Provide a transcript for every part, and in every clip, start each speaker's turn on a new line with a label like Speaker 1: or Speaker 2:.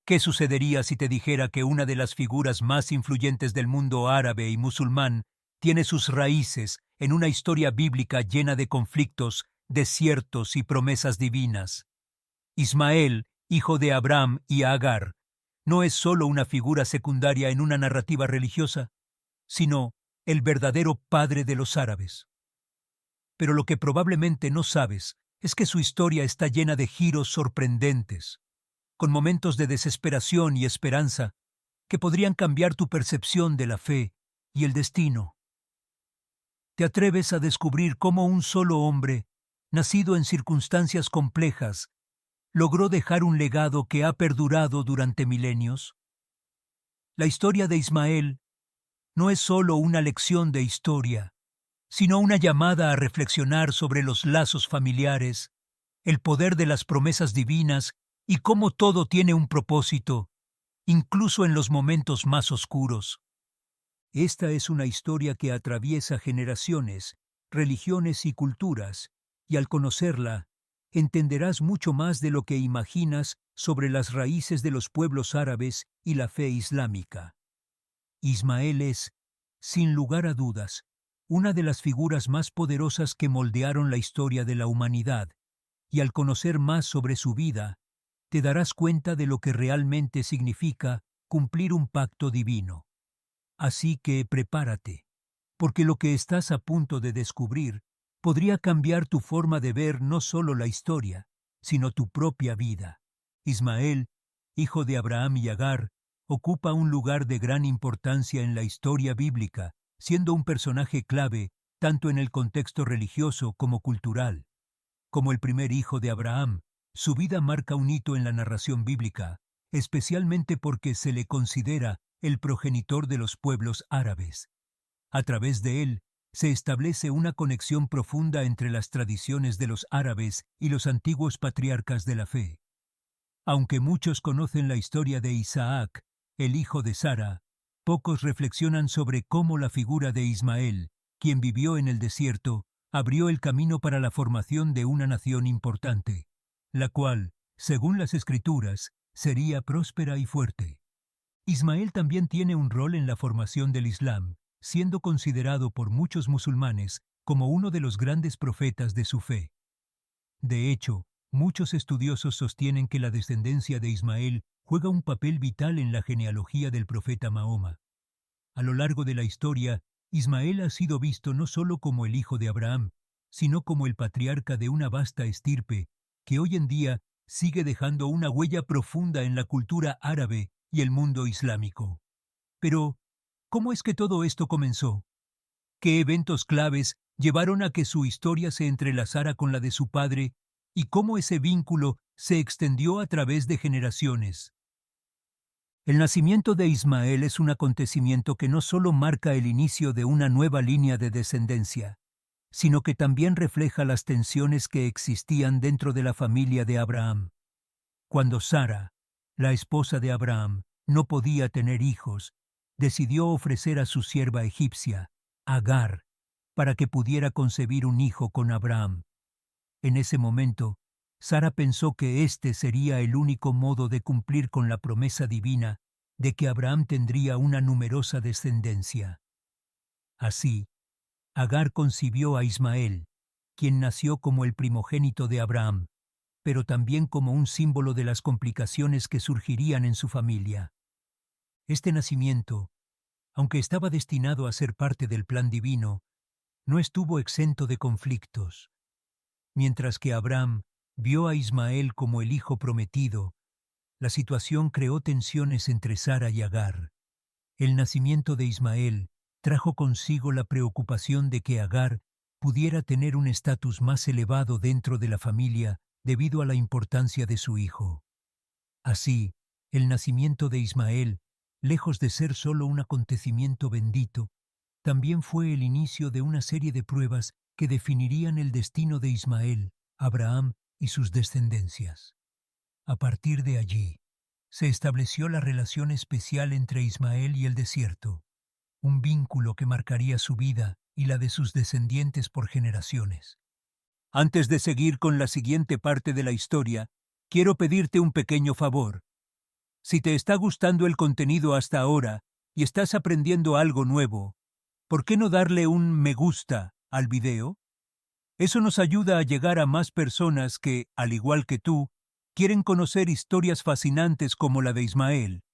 Speaker 1: ¿Qué sucedería si te dijera que una de las figuras más influyentes del mundo árabe y musulmán tiene sus raíces en una historia bíblica llena de conflictos, desiertos y promesas divinas? Ismael, hijo de Abraham y Agar, no es solo una figura secundaria en una narrativa religiosa, sino el verdadero padre de los árabes. Pero lo que probablemente no sabes es que su historia está llena de giros sorprendentes, con momentos de desesperación y esperanza que podrían cambiar tu percepción de la fe y el destino. Te atreves a descubrir cómo un solo hombre, nacido en circunstancias complejas, logró dejar un legado que ha perdurado durante milenios. La historia de Ismael no es solo una lección de historia, sino una llamada a reflexionar sobre los lazos familiares, el poder de las promesas divinas y cómo todo tiene un propósito, incluso en los momentos más oscuros. Esta es una historia que atraviesa generaciones, religiones y culturas, y al conocerla, entenderás mucho más de lo que imaginas sobre las raíces de los pueblos árabes y la fe islámica. Ismael es, sin lugar a dudas, una de las figuras más poderosas que moldearon la historia de la humanidad, y al conocer más sobre su vida, te darás cuenta de lo que realmente significa cumplir un pacto divino. Así que prepárate, porque lo que estás a punto de descubrir podría cambiar tu forma de ver no solo la historia, sino tu propia vida. Ismael, hijo de Abraham y Agar, ocupa un lugar de gran importancia en la historia bíblica, siendo un personaje clave tanto en el contexto religioso como cultural. Como el primer hijo de Abraham, su vida marca un hito en la narración bíblica, especialmente porque se le considera el progenitor de los pueblos árabes. A través de él, se establece una conexión profunda entre las tradiciones de los árabes y los antiguos patriarcas de la fe. Aunque muchos conocen la historia de Isaac, el hijo de Sara, pocos reflexionan sobre cómo la figura de Ismael, quien vivió en el desierto, abrió el camino para la formación de una nación importante, la cual, según las Escrituras, sería próspera y fuerte. Ismael también tiene un rol en la formación del Islam, siendo considerado por muchos musulmanes como uno de los grandes profetas de su fe. De hecho, muchos estudiosos sostienen que la descendencia de Ismael juega un papel vital en la genealogía del profeta Mahoma. A lo largo de la historia, Ismael ha sido visto no solo como el hijo de Abraham, sino como el patriarca de una vasta estirpe que hoy en día sigue dejando una huella profunda en la cultura árabe y el mundo islámico. Pero, ¿cómo es que todo esto comenzó? ¿Qué eventos claves llevaron a que su historia se entrelazara con la de su padre y cómo ese vínculo se extendió a través de generaciones? El nacimiento de Ismael es un acontecimiento que no solo marca el inicio de una nueva línea de descendencia, sino que también refleja las tensiones que existían dentro de la familia de Abraham. Cuando Sara, la esposa de Abraham, no podía tener hijos, decidió ofrecer a su sierva egipcia, Agar, para que pudiera concebir un hijo con Abraham. En ese momento, Sara pensó que este sería el único modo de cumplir con la promesa divina de que Abraham tendría una numerosa descendencia. Así, Agar concibió a Ismael, quien nació como el primogénito de Abraham, pero también como un símbolo de las complicaciones que surgirían en su familia. Este nacimiento, aunque estaba destinado a ser parte del plan divino, no estuvo exento de conflictos. Mientras que Abraham vio a Ismael como el hijo prometido, la situación creó tensiones entre Sara y Agar. El nacimiento de Ismael trajo consigo la preocupación de que Agar pudiera tener un estatus más elevado dentro de la familia debido a la importancia de su hijo. Así, el nacimiento de Ismael, lejos de ser solo un acontecimiento bendito, también fue el inicio de una serie de pruebas que definirían el destino de Ismael, Abraham y sus descendencias. A partir de allí, se estableció la relación especial entre Ismael y el desierto, un vínculo que marcaría su vida y la de sus descendientes por generaciones. Antes de seguir con la siguiente parte de la historia, quiero pedirte un pequeño favor. Si te está gustando el contenido hasta ahora y estás aprendiendo algo nuevo, ¿por qué no darle un me gusta al video? Eso nos ayuda a llegar a más personas que, al igual que tú, quieren conocer historias fascinantes como la de Ismael.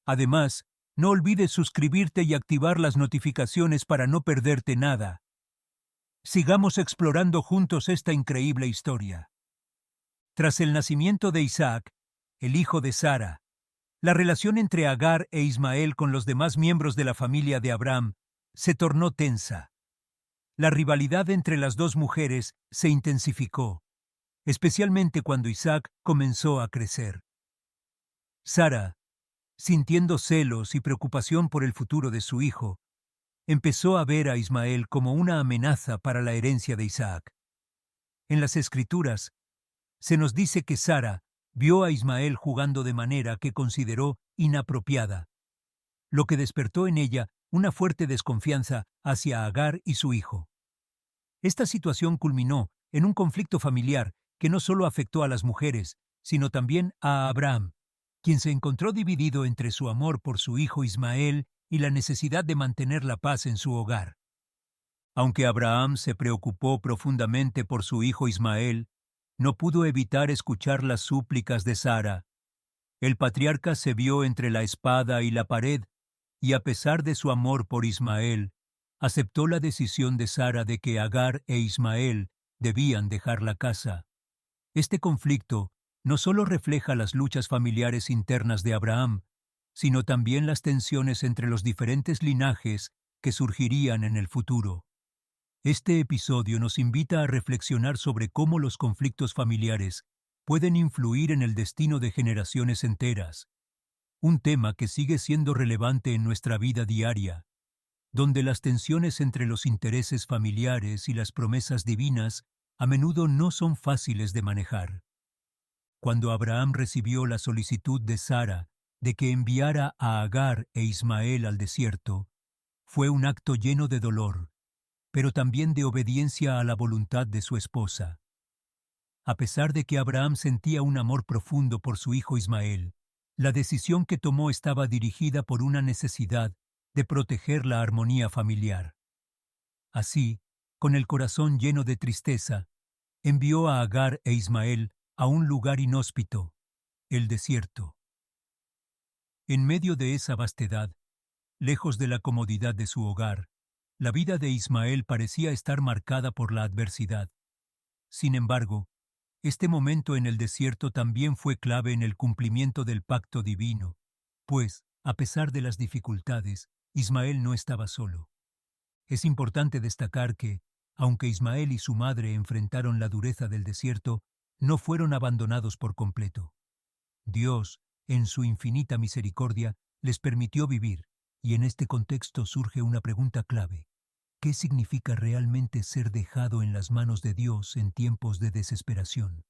Speaker 1: Además, no olvides suscribirte y activar las notificaciones para no perderte nada. Sigamos explorando juntos esta increíble historia. Tras el nacimiento de Isaac, el hijo de Sara, la relación entre Agar e Ismael con los demás miembros de la familia de Abraham se tornó tensa. La rivalidad entre las dos mujeres se intensificó, especialmente cuando Isaac comenzó a crecer. Sara, sintiendo celos y preocupación por el futuro de su hijo, empezó a ver a Ismael como una amenaza para la herencia de Isaac. En las Escrituras, se nos dice que Sara vio a Ismael jugando de manera que consideró inapropiada, lo que despertó en ella una fuerte desconfianza hacia Agar y su hijo. Esta situación culminó en un conflicto familiar que no solo afectó a las mujeres, sino también a Abraham, quien se encontró dividido entre su amor por su hijo Ismael y la necesidad de mantener la paz en su hogar. Aunque Abraham se preocupó profundamente por su hijo Ismael, no pudo evitar escuchar las súplicas de Sara. El patriarca se vio entre la espada y la pared, y a pesar de su amor por Ismael, aceptó la decisión de Sara de que Agar e Ismael debían dejar la casa. Este conflicto no solo refleja las luchas familiares internas de Abraham, sino también las tensiones entre los diferentes linajes que surgirían en el futuro. Este episodio nos invita a reflexionar sobre cómo los conflictos familiares pueden influir en el destino de generaciones enteras, un tema que sigue siendo relevante en nuestra vida diaria, donde las tensiones entre los intereses familiares y las promesas divinas a menudo no son fáciles de manejar. Cuando Abraham recibió la solicitud de Sara de que enviara a Agar e Ismael al desierto, fue un acto lleno de dolor, pero también de obediencia a la voluntad de su esposa. A pesar de que Abraham sentía un amor profundo por su hijo Ismael, la decisión que tomó estaba dirigida por una necesidad de proteger la armonía familiar. Así, con el corazón lleno de tristeza, envió a Agar e Ismael a un lugar inhóspito, el desierto. En medio de esa vastedad, lejos de la comodidad de su hogar, la vida de Ismael parecía estar marcada por la adversidad. Sin embargo, este momento en el desierto también fue clave en el cumplimiento del pacto divino, pues, a pesar de las dificultades, Ismael no estaba solo. Es importante destacar que, aunque Ismael y su madre enfrentaron la dureza del desierto, no fueron abandonados por completo. Dios, en su infinita misericordia, les permitió vivir, y en este contexto surge una pregunta clave. ¿Qué significa realmente ser dejado en las manos de Dios en tiempos de desesperación?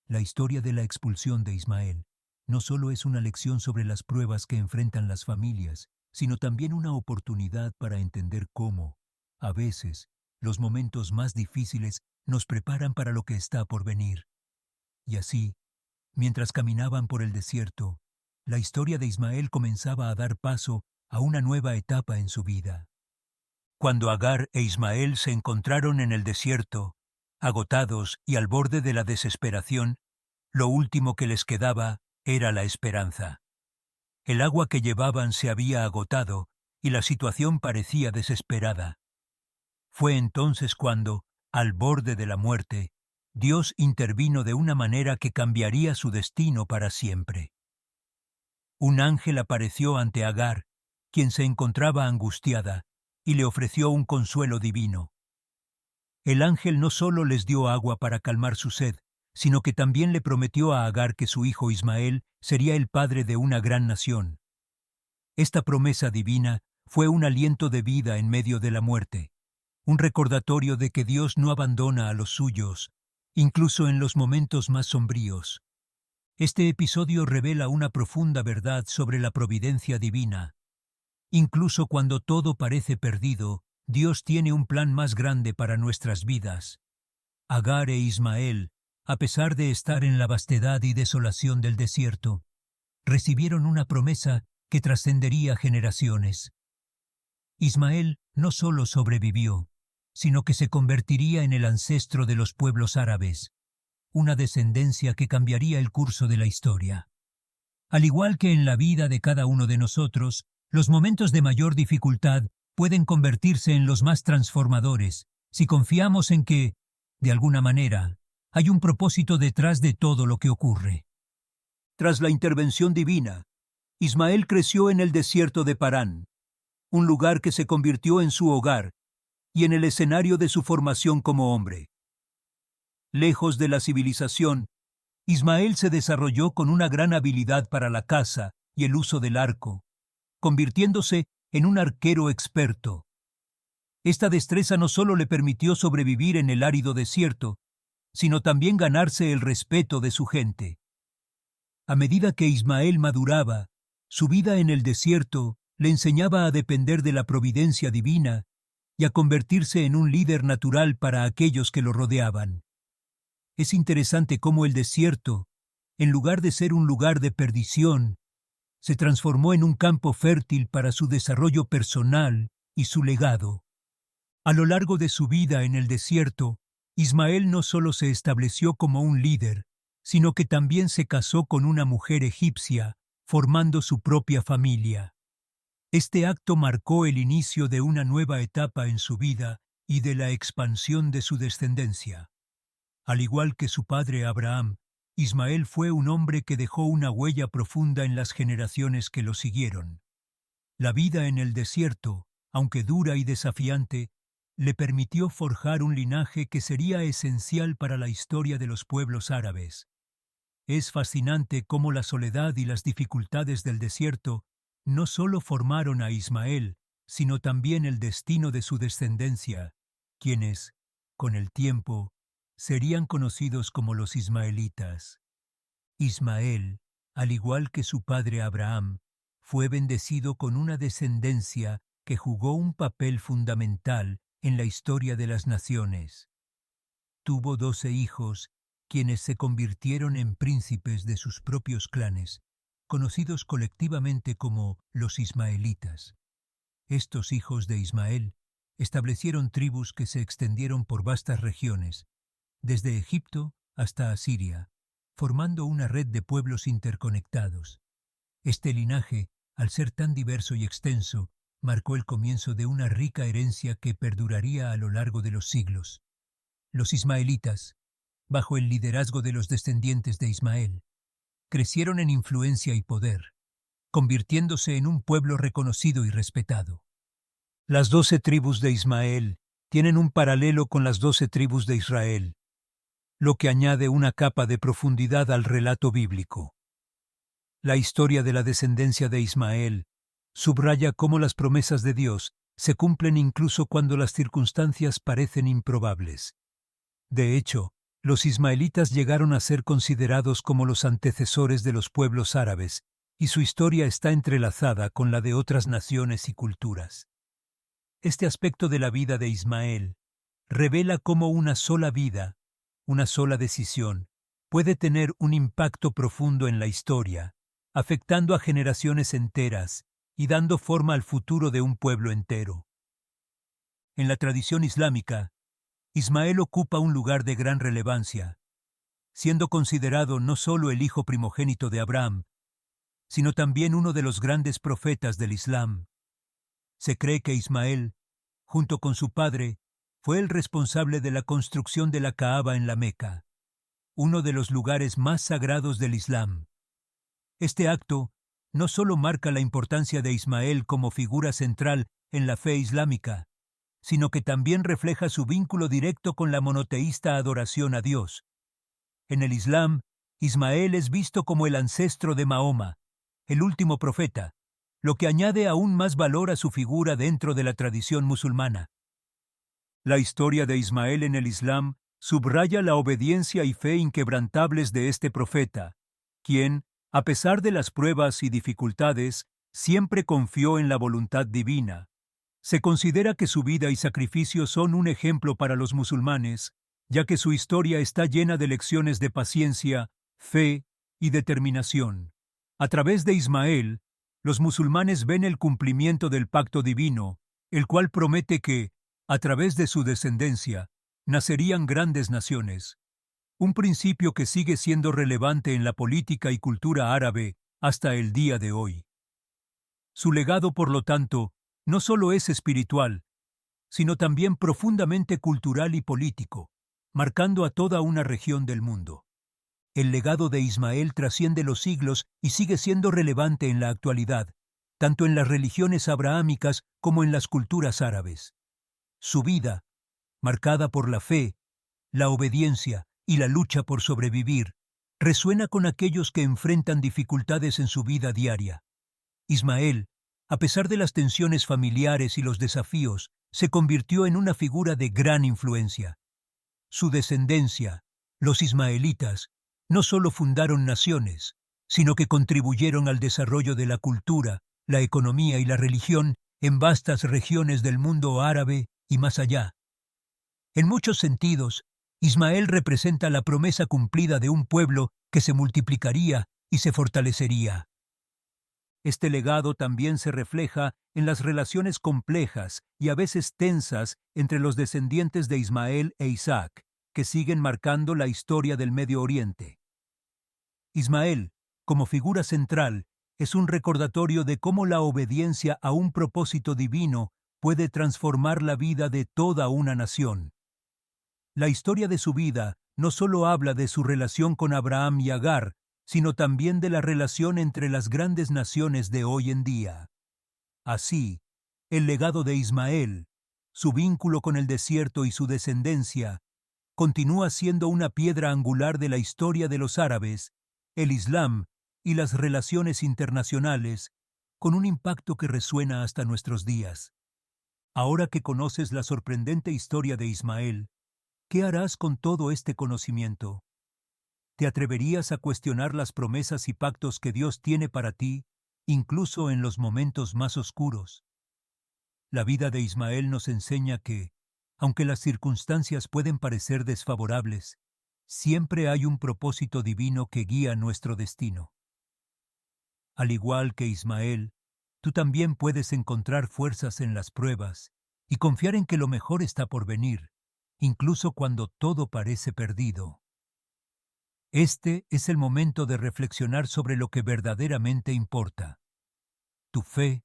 Speaker 1: La historia de la expulsión de Ismael no solo es una lección sobre las pruebas que enfrentan las familias, sino también una oportunidad para entender cómo, a veces, los momentos más difíciles nos preparan para lo que está por venir. Y así, mientras caminaban por el desierto, la historia de Ismael comenzaba a dar paso a una nueva etapa en su vida. Cuando Agar e Ismael se encontraron en el desierto, agotados y al borde de la desesperación, lo último que les quedaba era la esperanza. El agua que llevaban se había agotado y la situación parecía desesperada. Fue entonces cuando, al borde de la muerte, Dios intervino de una manera que cambiaría su destino para siempre. Un ángel apareció ante Agar, quien se encontraba angustiada, y le ofreció un consuelo divino. El ángel no solo les dio agua para calmar su sed, sino que también le prometió a Agar que su hijo Ismael sería el padre de una gran nación. Esta promesa divina fue un aliento de vida en medio de la muerte, un recordatorio de que Dios no abandona a los suyos, incluso en los momentos más sombríos. Este episodio revela una profunda verdad sobre la providencia divina. Incluso cuando todo parece perdido, Dios tiene un plan más grande para nuestras vidas. Agar e Ismael, a pesar de estar en la vastedad y desolación del desierto, recibieron una promesa que trascendería generaciones. Ismael no solo sobrevivió, sino que se convertiría en el ancestro de los pueblos árabes, una descendencia que cambiaría el curso de la historia. Al igual que en la vida de cada uno de nosotros, los momentos de mayor dificultad pueden convertirse en los más transformadores si confiamos en que, de alguna manera, hay un propósito detrás de todo lo que ocurre. Tras la intervención divina, Ismael creció en el desierto de Parán, un lugar que se convirtió en su hogar y en el escenario de su formación como hombre. Lejos de la civilización, Ismael se desarrolló con una gran habilidad para la caza y el uso del arco, convirtiéndose en un arquero experto. Esta destreza no solo le permitió sobrevivir en el árido desierto, sino también ganarse el respeto de su gente. A medida que Ismael maduraba, su vida en el desierto le enseñaba a depender de la providencia divina y a convertirse en un líder natural para aquellos que lo rodeaban. Es interesante cómo el desierto, en lugar de ser un lugar de perdición, se transformó en un campo fértil para su desarrollo personal y su legado. A lo largo de su vida en el desierto, Ismael no solo se estableció como un líder, sino que también se casó con una mujer egipcia, formando su propia familia. Este acto marcó el inicio de una nueva etapa en su vida y de la expansión de su descendencia. Al igual que su padre Abraham, Ismael fue un hombre que dejó una huella profunda en las generaciones que lo siguieron. La vida en el desierto, aunque dura y desafiante, le permitió forjar un linaje que sería esencial para la historia de los pueblos árabes. Es fascinante cómo la soledad y las dificultades del desierto no solo formaron a Ismael, sino también el destino de su descendencia, quienes, con el tiempo, serían conocidos como los ismaelitas. Ismael, al igual que su padre Abraham, fue bendecido con una descendencia que jugó un papel fundamental en la historia de las naciones. Tuvo 12 hijos, quienes se convirtieron en príncipes de sus propios clanes, conocidos colectivamente como los ismaelitas. Estos hijos de Ismael establecieron tribus que se extendieron por vastas regiones, desde Egipto hasta Asiria, formando una red de pueblos interconectados. Este linaje, al ser tan diverso y extenso, marcó el comienzo de una rica herencia que perduraría a lo largo de los siglos. Los ismaelitas, bajo el liderazgo de los descendientes de Ismael, crecieron en influencia y poder, convirtiéndose en un pueblo reconocido y respetado. Las 12 tribus de Ismael tienen un paralelo con las 12 tribus de Israel, lo que añade una capa de profundidad al relato bíblico. La historia de la descendencia de Ismael subraya cómo las promesas de Dios se cumplen incluso cuando las circunstancias parecen improbables. De hecho, los ismaelitas llegaron a ser considerados como los antecesores de los pueblos árabes, y su historia está entrelazada con la de otras naciones y culturas. Este aspecto de la vida de Ismael revela cómo una sola vida, una sola decisión, puede tener un impacto profundo en la historia, afectando a generaciones enteras y dando forma al futuro de un pueblo entero. En la tradición islámica, Ismael ocupa un lugar de gran relevancia, siendo considerado no solo el hijo primogénito de Abraham, sino también uno de los grandes profetas del Islam. Se cree que Ismael, junto con su padre, fue el responsable de la construcción de la Kaaba en la Meca, uno de los lugares más sagrados del Islam. Este acto no solo marca la importancia de Ismael como figura central en la fe islámica, sino que también refleja su vínculo directo con la monoteísta adoración a Dios. En el Islam, Ismael es visto como el ancestro de Mahoma, el último profeta, lo que añade aún más valor a su figura dentro de la tradición musulmana. La historia de Ismael en el Islam subraya la obediencia y fe inquebrantables de este profeta, quien, a pesar de las pruebas y dificultades, siempre confió en la voluntad divina. Se considera que su vida y sacrificio son un ejemplo para los musulmanes, ya que su historia está llena de lecciones de paciencia, fe y determinación. A través de Ismael, los musulmanes ven el cumplimiento del pacto divino, el cual promete que, a través de su descendencia, nacerían grandes naciones, un principio que sigue siendo relevante en la política y cultura árabe hasta el día de hoy. Su legado, por lo tanto, no solo es espiritual, sino también profundamente cultural y político, marcando a toda una región del mundo. El legado de Ismael trasciende los siglos y sigue siendo relevante en la actualidad, tanto en las religiones abrahámicas como en las culturas árabes. Su vida, marcada por la fe, la obediencia y la lucha por sobrevivir, resuena con aquellos que enfrentan dificultades en su vida diaria. Ismael, a pesar de las tensiones familiares y los desafíos, se convirtió en una figura de gran influencia. Su descendencia, los ismaelitas, no solo fundaron naciones, sino que contribuyeron al desarrollo de la cultura, la economía y la religión en vastas regiones del mundo árabe y más allá. En muchos sentidos, Ismael representa la promesa cumplida de un pueblo que se multiplicaría y se fortalecería. Este legado también se refleja en las relaciones complejas y a veces tensas entre los descendientes de Ismael e Isaac, que siguen marcando la historia del Medio Oriente. Ismael, como figura central, es un recordatorio de cómo la obediencia a un propósito divino puede transformar la vida de toda una nación. La historia de su vida no solo habla de su relación con Abraham y Agar, sino también de la relación entre las grandes naciones de hoy en día. Así, el legado de Ismael, su vínculo con el desierto y su descendencia, continúa siendo una piedra angular de la historia de los árabes, el Islam y las relaciones internacionales, con un impacto que resuena hasta nuestros días. Ahora que conoces la sorprendente historia de Ismael, ¿qué harás con todo este conocimiento? ¿Te atreverías a cuestionar las promesas y pactos que Dios tiene para ti, incluso en los momentos más oscuros? La vida de Ismael nos enseña que, aunque las circunstancias pueden parecer desfavorables, siempre hay un propósito divino que guía nuestro destino. Al igual que Ismael, tú también puedes encontrar fuerzas en las pruebas y confiar en que lo mejor está por venir, incluso cuando todo parece perdido. Este es el momento de reflexionar sobre lo que verdaderamente importa: tu fe,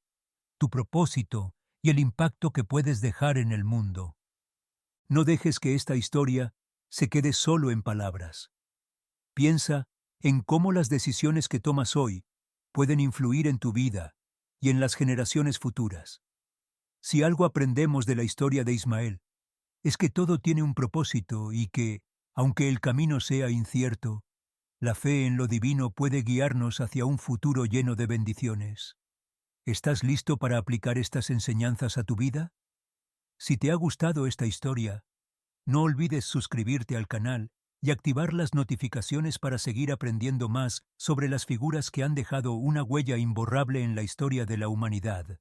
Speaker 1: tu propósito y el impacto que puedes dejar en el mundo. No dejes que esta historia se quede solo en palabras. Piensa en cómo las decisiones que tomas hoy pueden influir en tu vida y en las generaciones futuras. Si algo aprendemos de la historia de Ismael, es que todo tiene un propósito y que, aunque el camino sea incierto, la fe en lo divino puede guiarnos hacia un futuro lleno de bendiciones. ¿Estás listo para aplicar estas enseñanzas a tu vida? Si te ha gustado esta historia, no olvides suscribirte al canal y activar las notificaciones para seguir aprendiendo más sobre las figuras que han dejado una huella imborrable en la historia de la humanidad.